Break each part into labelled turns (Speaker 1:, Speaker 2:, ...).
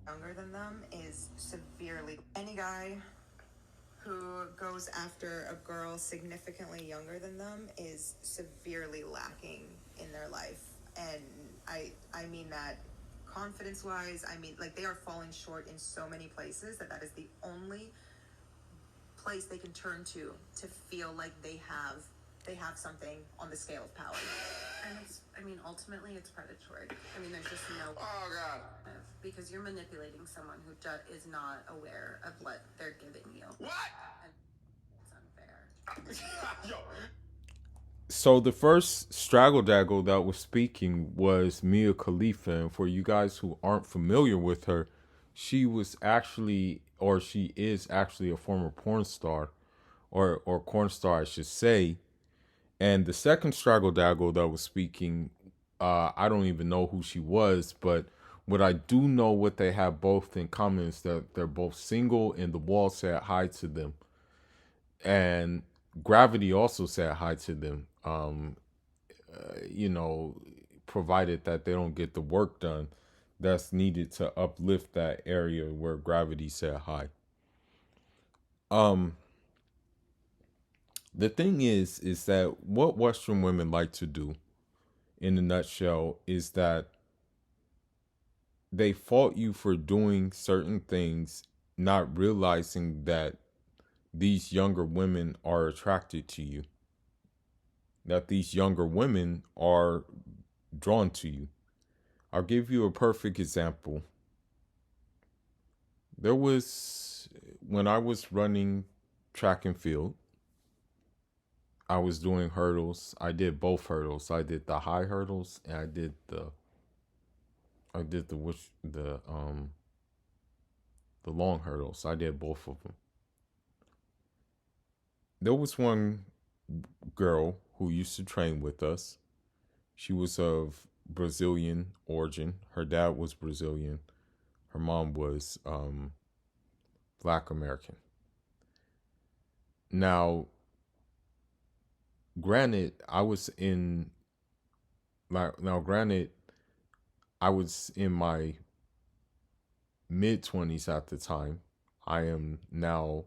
Speaker 1: younger than them is severely. Any guy who goes after a girl significantly younger than them is severely lacking in their life. And I mean that confidence wise. I mean, like, they are falling short in so many places that is the only place they can turn to feel like they have something on the scale of power. And ultimately it's predatory. There's just no. Oh God. Because you're manipulating someone who is not aware of what they're giving you. What? And it's unfair. Yo.
Speaker 2: So the first Straggle Daggle that was speaking was Mia Khalifa, and for you guys who aren't familiar with her, she was actually, or she is actually, a former porn star, or porn star, I should say. And the second Straggle Daggle that was speaking, I don't even know who she was, but what I do know, what they have both in common, is that they're both single, and the wall said hi to them, and Gravity also said hi to them. You know, provided that they don't get the work done that's needed to uplift that area where Gravity said hi. Um, the thing is that what Western women like to do, in a nutshell, is that they fault you for doing certain things, not realizing that these younger women are attracted to you, that these younger women are drawn to you. I'll give you a perfect example. There was, when I was running track and field, I was doing hurdles. I did both hurdles. I did the high hurdles, and I did the long hurdles. I did both of them. There was one girl who used to train with us. She was of Brazilian origin. Her dad was Brazilian. Her mom was Black American. Now, granted, I was in now granted I was in my mid 20s at the time. I am now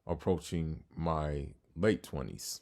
Speaker 2: approaching my late 20s.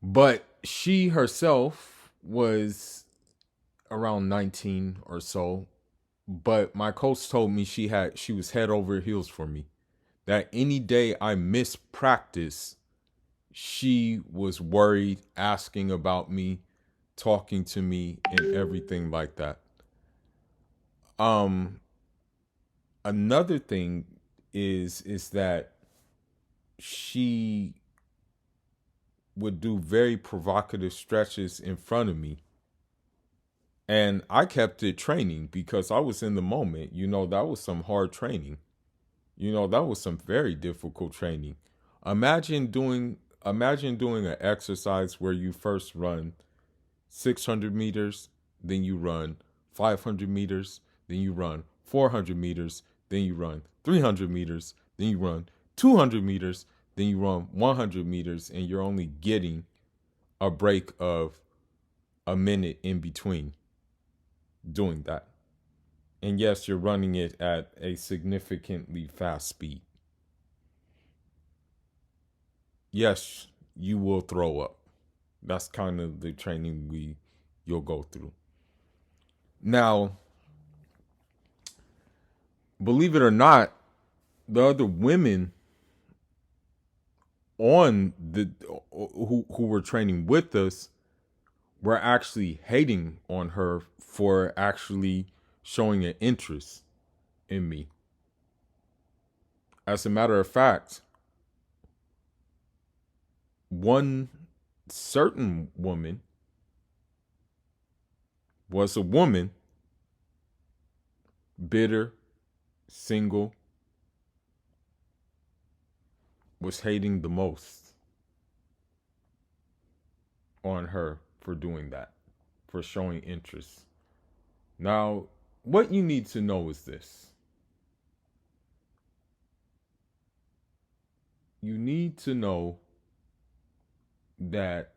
Speaker 2: But she herself was around 19 or so. But my coach told me she was head over heels for me. That any day I missed practice, she was worried, asking about me, talking to me, and everything like that. Um, Another thing is that she would do very provocative stretches in front of me, and I kept it training because I was in the moment. That was some hard training. That was some very difficult training. Imagine doing imagine doing an exercise where you first run 600 meters, then you run 500 meters, then you run 400 meters, then you run 300 meters, then you run 200 meters, then you run 100 meters, and you're only getting a break of a minute in between doing that. And yes, you're running it at a significantly fast speed. Yes, you will throw up. That's kind of the training you'll go through. Now, believe it or not, the other women on the who were training with us were actually hating on her for actually showing an interest in me. As a matter of fact, one certain woman was a woman, bitter, single, was hating the most on her for doing that, for showing interest. Now, what you need to know is this: you need to know that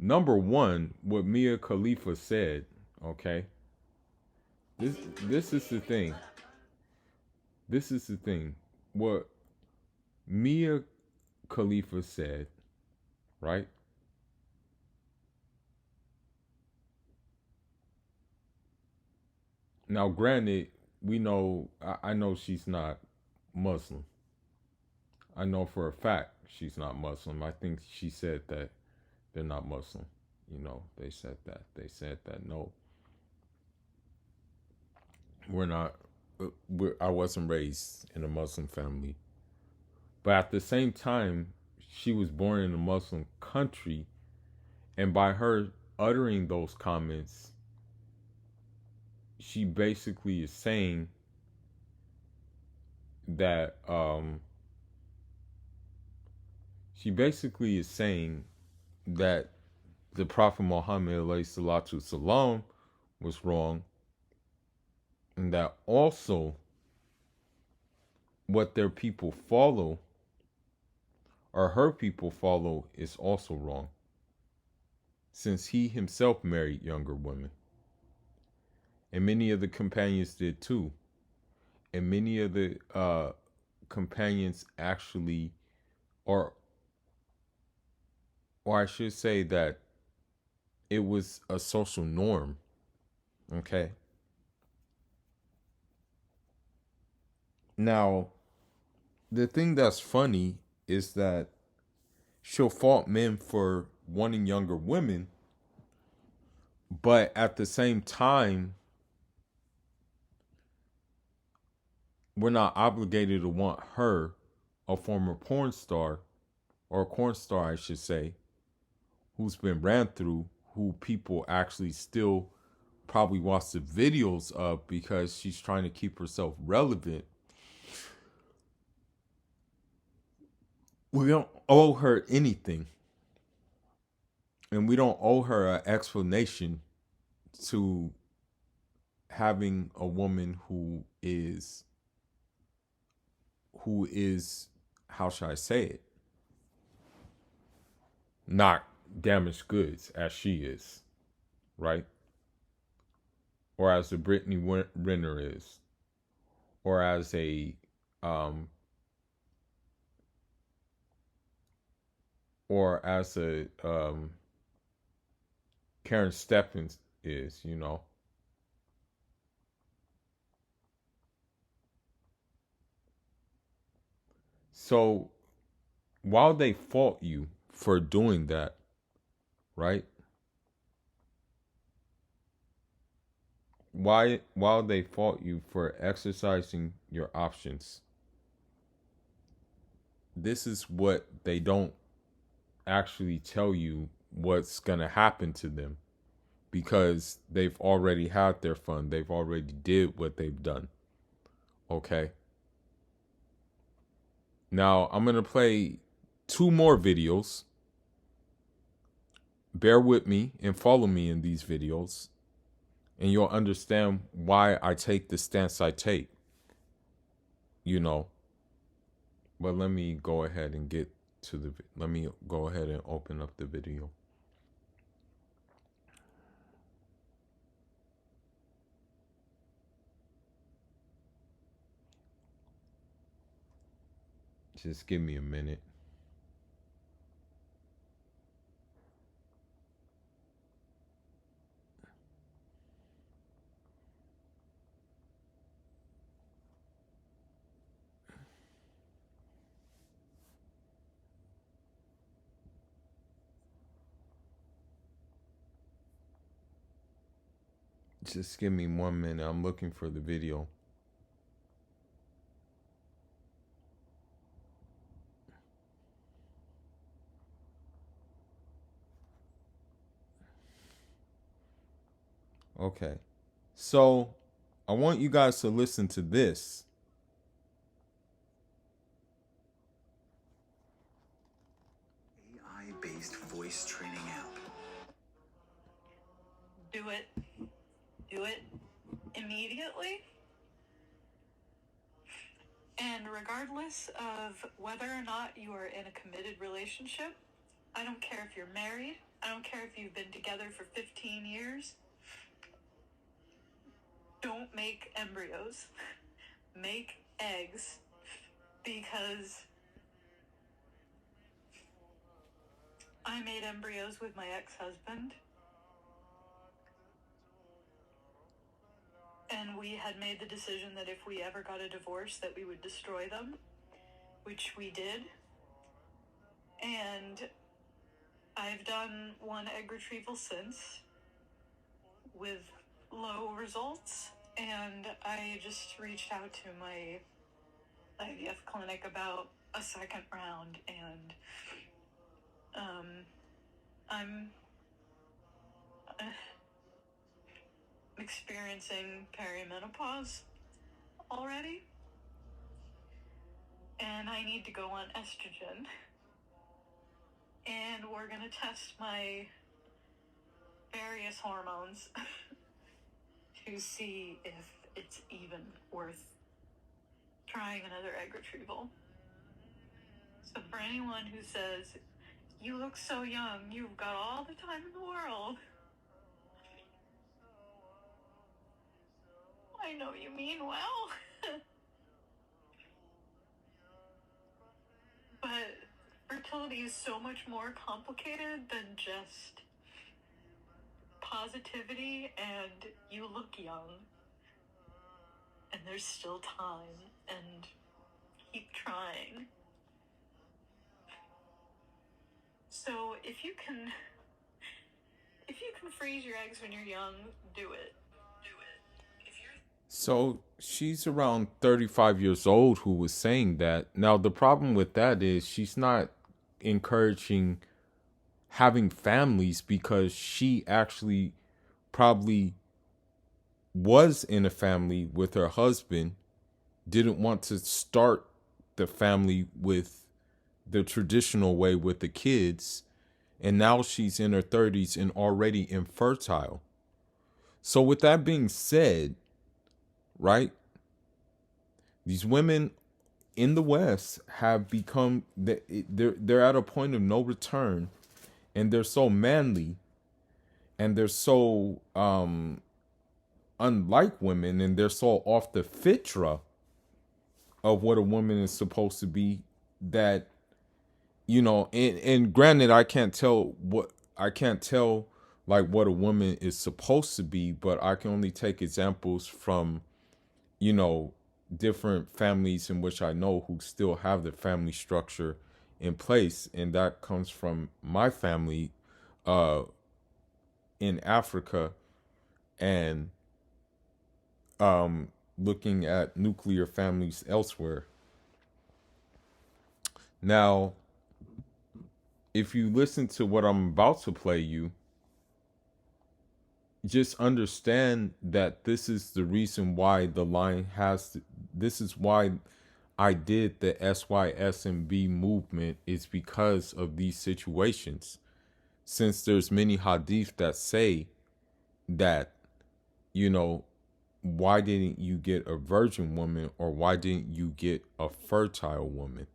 Speaker 2: Number one, what Mia Khalifa said, okay? This is the thing. This is the thing. What Mia Khalifa said, right? Now, granted, we know, I know she's not Muslim. I know for a fact she's not Muslim. I think she said that they're not Muslim. You know, they said that. They said that no, we're not. I wasn't raised in a Muslim family, but at the same time, she was born in a Muslim country, and by her uttering those comments, she basically is saying that that the Prophet Muhammad alayhi salatu salam was wrong, and that also what their people follow or her people follow is also wrong, since he himself married younger women. And many of the companions did too. And many of the companions actually, or or I should say that it was a social norm. Okay. Now, the thing that's funny is that she'll fault men for wanting younger women, but at the same time, we're not obligated to want her, a former porn star, or a corn star, I should say, who's been ran through, who people actually still probably watch the videos of because she's trying to keep herself relevant. We don't owe her anything. And we don't owe her an explanation to having a woman who is how should I say it? Not damaged goods as she is, right? Or as the Brittany Renner is, or as a um, or as a Karen Stephens is, you know. So while they fault you for doing that, right? While they fault you for exercising your options, this is what they don't actually tell you what's gonna happen to them, because they've already had their fun. They've already did what they've done. Okay. Now I'm gonna play two more videos. Bear with me and follow me in these videos, and you'll understand why I take the stance I take. You know. But let me go ahead and get to the. Let me go ahead and open up the video. Just give me a minute. Just give me 1 minute. I'm looking for the video. Okay. So I want you guys to listen to this.
Speaker 3: AI-based voice training app.
Speaker 4: Do it. Do it immediately. And regardless of whether or not you are in a committed relationship, I don't care if you're married, I don't care if don't make embryos, make eggs, because I made embryos with my ex-husband, and we had made the decision that if we ever got a divorce that we would destroy them, which we did. And I've done one egg retrieval since with low results, and I just reached out to my IVF clinic about a second round, and I'm experiencing perimenopause already, and I need to go on estrogen, and we're gonna test my various hormones to see if it's even worth trying another egg retrieval. So for anyone who says, you look so young, you've got all the time in the world, I know you mean well. But fertility is so much more complicated than just positivity and you look young. And there's still time, and keep trying. So if you can freeze your eggs when you're young, do it.
Speaker 2: So she's around 35 years old who was saying that. Now, the problem with that is she's not encouraging having families because she actually probably was in a family with her husband, didn't want to start the family with the traditional way with the kids, and now she's in her 30s and already infertile. So with that being said, right? These women in the West have become they're at a point of no return, and they're so manly, and they're so unlike women, and they're so off the fitra of what a woman is supposed to be that and granted I can't tell like what a woman is supposed to be, but I can only take examples from different families in which I know who still have the family structure in place. And that comes from my family in Africa, and looking at nuclear families elsewhere. Now, if you listen to what I'm about to play you, just understand that this is the reason why the line this is why I did the SYSMB movement, is because of these situations. Since there's many hadith that say that, why didn't you get a virgin woman, or why didn't you get a fertile woman?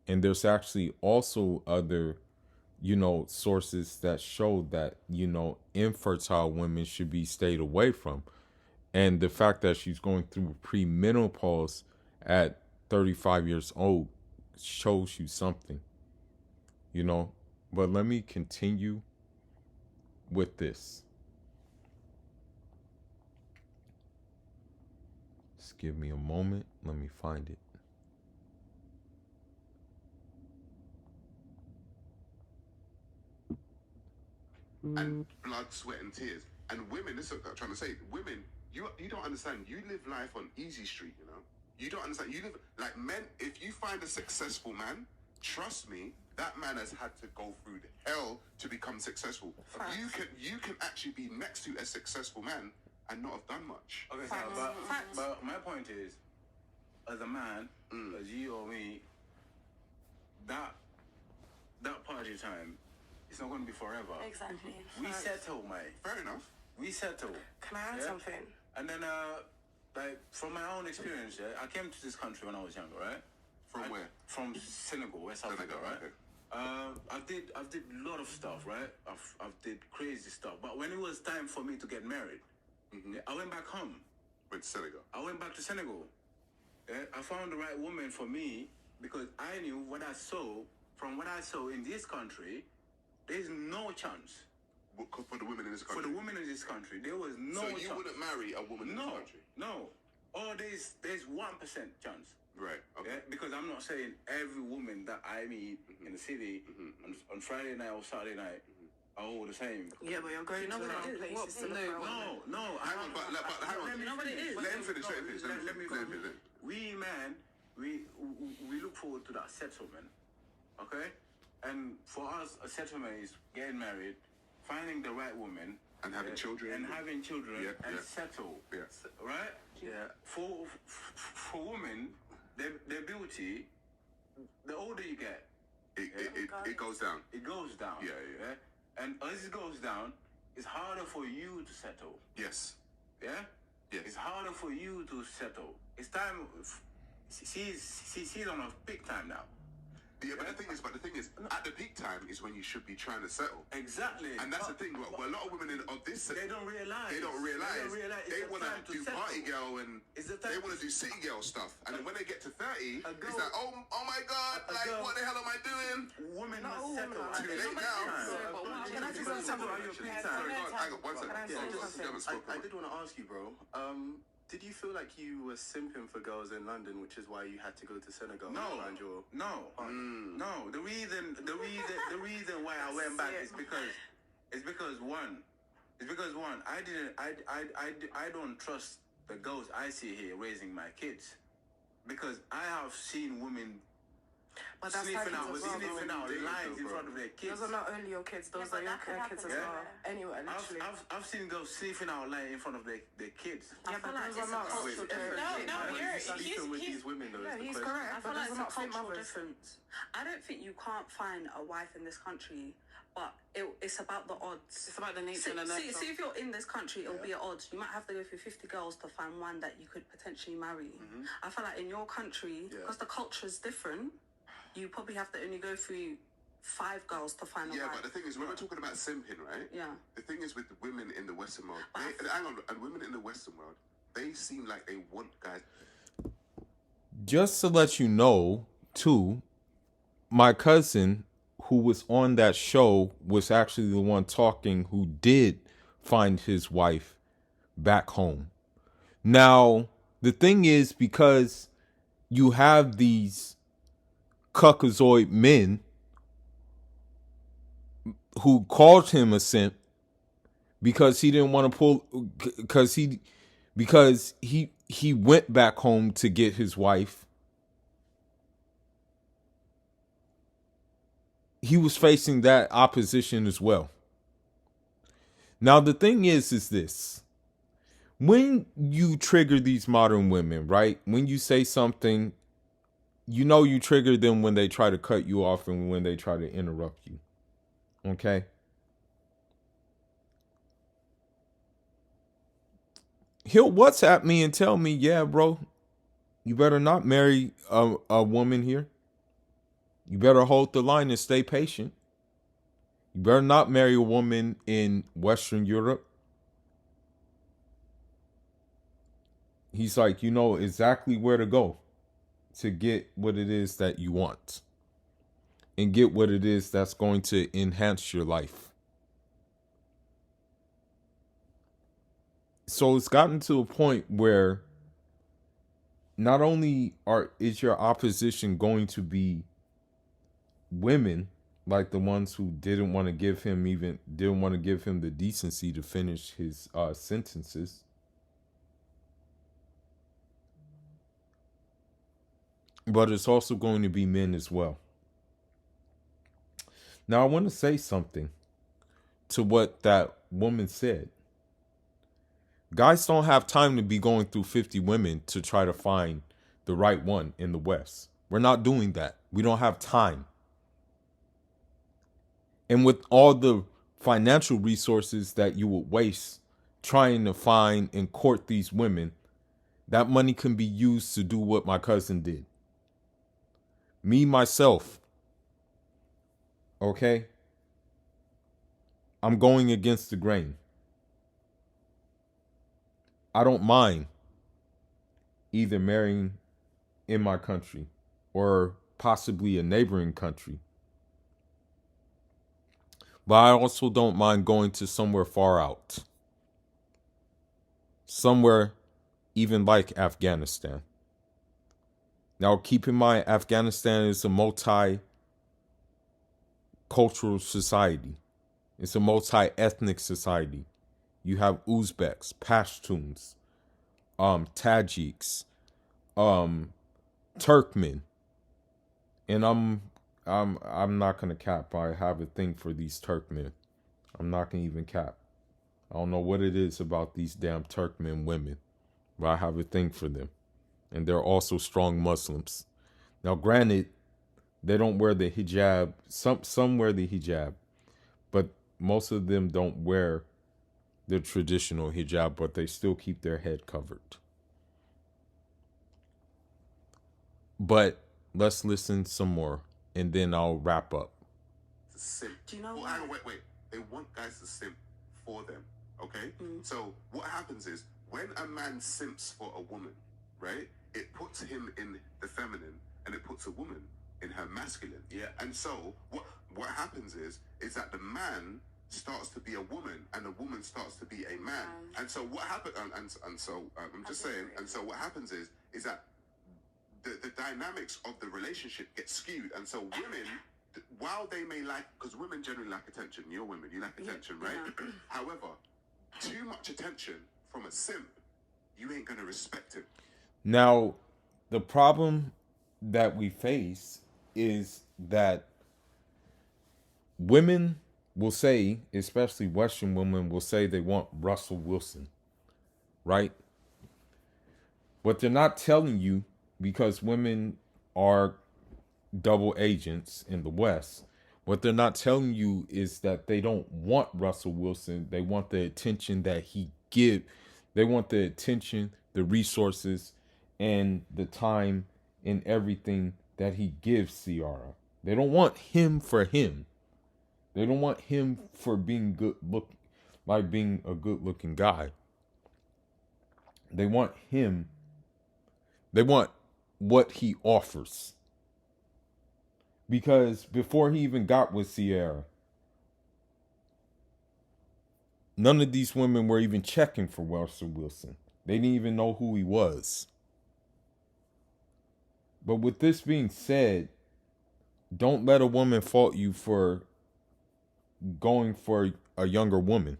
Speaker 2: And there's actually also other sources that show that, infertile women should be stayed away from. And the fact that she's going through premenopause at 35 years old shows you something, But let me continue with this. Just give me a moment. Let me find it.
Speaker 5: And blood, sweat, and tears. And women, this is what I'm trying to say. Women, you don't understand. You live life on easy street, You don't understand. You live like men. If you find a successful man, trust me, that man has had to go through the hell to become successful.
Speaker 1: Facts.
Speaker 5: You can actually be next to a successful man and not have done much.
Speaker 6: Okay, so, but my point is, as a man, as you or me, that party time, it's not going to be forever.
Speaker 7: Exactly.
Speaker 6: We settle, mate.
Speaker 5: Fair enough.
Speaker 6: We settle.
Speaker 7: Can I add something?
Speaker 6: And then, like, from my own experience, I came to this country when I was younger, right?
Speaker 5: From where?
Speaker 6: From Senegal, West Africa, right?
Speaker 5: Okay.
Speaker 6: I did a lot of stuff, right? I did crazy stuff. But when it was time for me to get married, Yeah, I went back home.
Speaker 5: Went to Senegal.
Speaker 6: I went back to Senegal. Yeah, I found the right woman for me because I knew what I saw. From what I saw in this country, there's no chance.
Speaker 5: For the women in this
Speaker 6: For
Speaker 5: country.
Speaker 6: the women in this country, there was no
Speaker 5: So
Speaker 6: chance.
Speaker 5: you wouldn't marry a woman in this country?
Speaker 6: No. Oh, there's 1% chance.
Speaker 5: Right. Okay.
Speaker 6: Yeah, because I'm not saying every woman that I meet in the city on Friday night or Saturday night are all the same.
Speaker 7: Yeah, but you're going
Speaker 8: You know
Speaker 7: to
Speaker 8: what it is?
Speaker 7: places to look for a woman.
Speaker 6: No.
Speaker 5: Hang on, but hang on.
Speaker 6: Let me
Speaker 8: You know what it
Speaker 6: finish.
Speaker 8: is?
Speaker 5: Let him finish.
Speaker 6: Let me
Speaker 5: finish.
Speaker 6: We man, we look forward to that settlement, okay? And for us, a settlement is getting married, finding the right woman,
Speaker 5: And having children.
Speaker 6: and having children,
Speaker 5: Yeah,
Speaker 6: and
Speaker 5: yeah.
Speaker 6: settle.
Speaker 5: Yeah.
Speaker 6: Right?
Speaker 7: Yeah.
Speaker 6: For women, their beauty, the older you get,
Speaker 5: It goes down.
Speaker 6: it goes down.
Speaker 5: Yeah.
Speaker 6: And as it goes down, it's harder for you to settle.
Speaker 5: Yes.
Speaker 6: Yeah?
Speaker 5: Yes.
Speaker 6: It's harder for you to settle. It's time. She's on a big time now.
Speaker 5: Yeah, but the thing is, at the peak time is when you should be trying to settle.
Speaker 6: Exactly.
Speaker 5: And that's the thing. Well, a lot of women of this,
Speaker 6: They don't realize.
Speaker 5: They don't realize.
Speaker 6: It's
Speaker 5: They
Speaker 6: the
Speaker 5: want
Speaker 6: time
Speaker 5: to do
Speaker 6: settle.
Speaker 5: party girl and
Speaker 6: It's the time
Speaker 5: they want to
Speaker 6: to-
Speaker 5: do city girl stuff. And then when they get to 30,
Speaker 6: A
Speaker 5: it's
Speaker 6: girl-
Speaker 5: like, oh my God,
Speaker 6: a
Speaker 5: like
Speaker 6: girl-
Speaker 5: what the hell am I doing?
Speaker 6: Women
Speaker 7: Not all
Speaker 6: must
Speaker 7: women
Speaker 6: settle.
Speaker 7: are like
Speaker 5: Too
Speaker 7: that.
Speaker 5: late now.
Speaker 7: Can I just say something?
Speaker 6: Are you a big
Speaker 5: Sorry,
Speaker 6: time?
Speaker 5: go on, hang on, one second.
Speaker 7: Can I say
Speaker 5: Go on,
Speaker 7: something?
Speaker 5: you haven't spoken.
Speaker 9: I did want to ask you, bro. Did you feel like you were simping for girls in London, which is why you had to go to Senegal
Speaker 6: No,
Speaker 9: to find your?
Speaker 6: no. The reason why I went back is because one. I don't trust the girls I see here raising my kids, because I have seen women
Speaker 7: But that's
Speaker 6: sniffing out
Speaker 7: happens as well,
Speaker 6: sniffing
Speaker 7: though.
Speaker 6: out lines in front of their kids.
Speaker 7: Those are not only your kids, those
Speaker 8: but
Speaker 7: are your
Speaker 8: that could
Speaker 7: kids as
Speaker 8: happen
Speaker 7: well. Anywhere, literally.
Speaker 6: I've seen girls sniffing out lines in front of their kids.
Speaker 7: Yeah, but those are not.
Speaker 9: Wait, sleeping with these women though.
Speaker 7: Yeah,
Speaker 9: is the
Speaker 7: he's
Speaker 9: question.
Speaker 7: correct.
Speaker 8: I
Speaker 7: But
Speaker 8: feel like
Speaker 7: those
Speaker 8: it's
Speaker 7: are
Speaker 8: a
Speaker 7: not fit
Speaker 8: cultural
Speaker 7: mothers.
Speaker 8: difference. I don't think you can't find a wife in this country, but it's about the odds.
Speaker 7: It's about the nature and the
Speaker 8: See,
Speaker 7: nurture.
Speaker 8: see if you're in this country, it'll be at odds. You might have to go through 50 girls to find one that you could potentially marry. I feel like in your country, because the culture is different, you probably have to only go through 5 girls to find a
Speaker 5: Yeah,
Speaker 8: wife.
Speaker 5: but the thing is, when we're talking about simping, right?
Speaker 8: Yeah.
Speaker 5: The thing is with the women in the Western world, hang on, and women in the Western world, they seem like they want guys.
Speaker 2: Just to let you know, too, my cousin who was on that show was actually the one talking who did find his wife back home. Now, the thing is, because you have these Caucasoid men who called him a simp because he didn't want to pull, because he went back home to get his wife. He was facing that opposition as well. Now, the thing is this. When you trigger these modern women, right? When you say something, you know you trigger them when they try to cut you off and when they try to interrupt you. Okay? He'll WhatsApp me and tell me, yeah, bro, you better not marry a woman here. You better hold the line and stay patient. You better not marry a woman in Western Europe. He's like, you know exactly where to go to get what it is that you want and get what it is that's going to enhance your life. So it's gotten to a point where not only is your opposition going to be women, like the ones who didn't want to give him the decency to finish his sentences, but it's also going to be men as well. Now, I want to say something to what that woman said. Guys don't have time to be going through 50 women to try to find the right one in the West. We're not doing that. We don't have time. And with all the financial resources that you would waste trying to find and court these women, that money can be used to do what my cousin did. Me, myself. Okay? I'm going against the grain. I don't mind either marrying in my country or possibly a neighboring country. But I also don't mind going to somewhere far out. Somewhere even like Afghanistan. Now, keep in mind, Afghanistan is a multi-cultural society. It's a multi-ethnic society. You have Uzbeks, Pashtuns, Tajiks, Turkmen, and I'm not gonna cap. I have a thing for these Turkmen. I'm not gonna even cap. I don't know what it is about these damn Turkmen women, but I have a thing for them. And they're also strong Muslims. Now, granted, they don't wear the hijab. Some wear the hijab, but most of them don't wear the traditional hijab, but they still keep their head covered. But let's listen some more, and then I'll wrap up.
Speaker 5: Simp.
Speaker 8: Do you know
Speaker 5: Well,
Speaker 8: what?
Speaker 5: hang on, wait. They want guys to simp for them. Okay? So what happens is when a man simps for a woman, right? It puts him in the feminine and it puts a woman in her masculine.
Speaker 6: Yeah.
Speaker 5: And so what happens is that the man starts to be a woman and the woman starts to be a man. And so what happens and so I'm just saying, and so what happens is that the dynamics of the relationship get skewed. And so women, while they may like, because women generally like attention, you're women, you like attention, right? However, too much attention from a simp, you ain't gonna respect him.
Speaker 2: Now, the problem that we face is that women will say, especially Western women will say they want Russell Wilson, right? What they're not telling you, because women are double agents in the West, what they're not telling you is that they don't want Russell Wilson. They want the attention that he gives. They want the attention, the resources, and the time and everything that he gives Ciara. They don't want him for him. They don't want him for being being a good looking guy. They want him. They want what he offers. Because before he even got with Ciara, none of these women were even checking for Russell Wilson. They didn't even know who he was. But with this being said, don't let a woman fault you for going for a younger woman.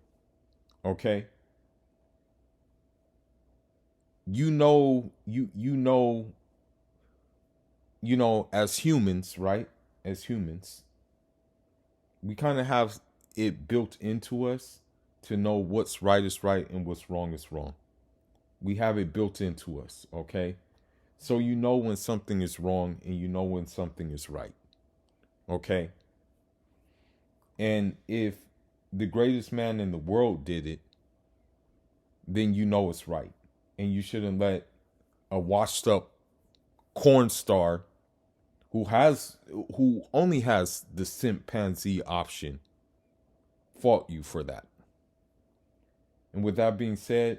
Speaker 2: Okay? You know, as humans, right? As humans, we kind of have it built into us to know what's right is right and what's wrong is wrong. We have it built into us, okay? So you know when something is wrong and you know when something is right, okay? And if the greatest man in the world did it, then you know it's right. And you shouldn't let a washed up corn star who only has the simp pansy option fault you for that. And with that being said,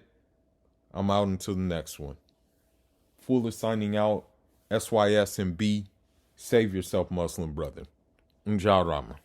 Speaker 2: I'm out until the next one. Fuller signing out. SYSMB. Save yourself, Muslim brother. Njah Rama.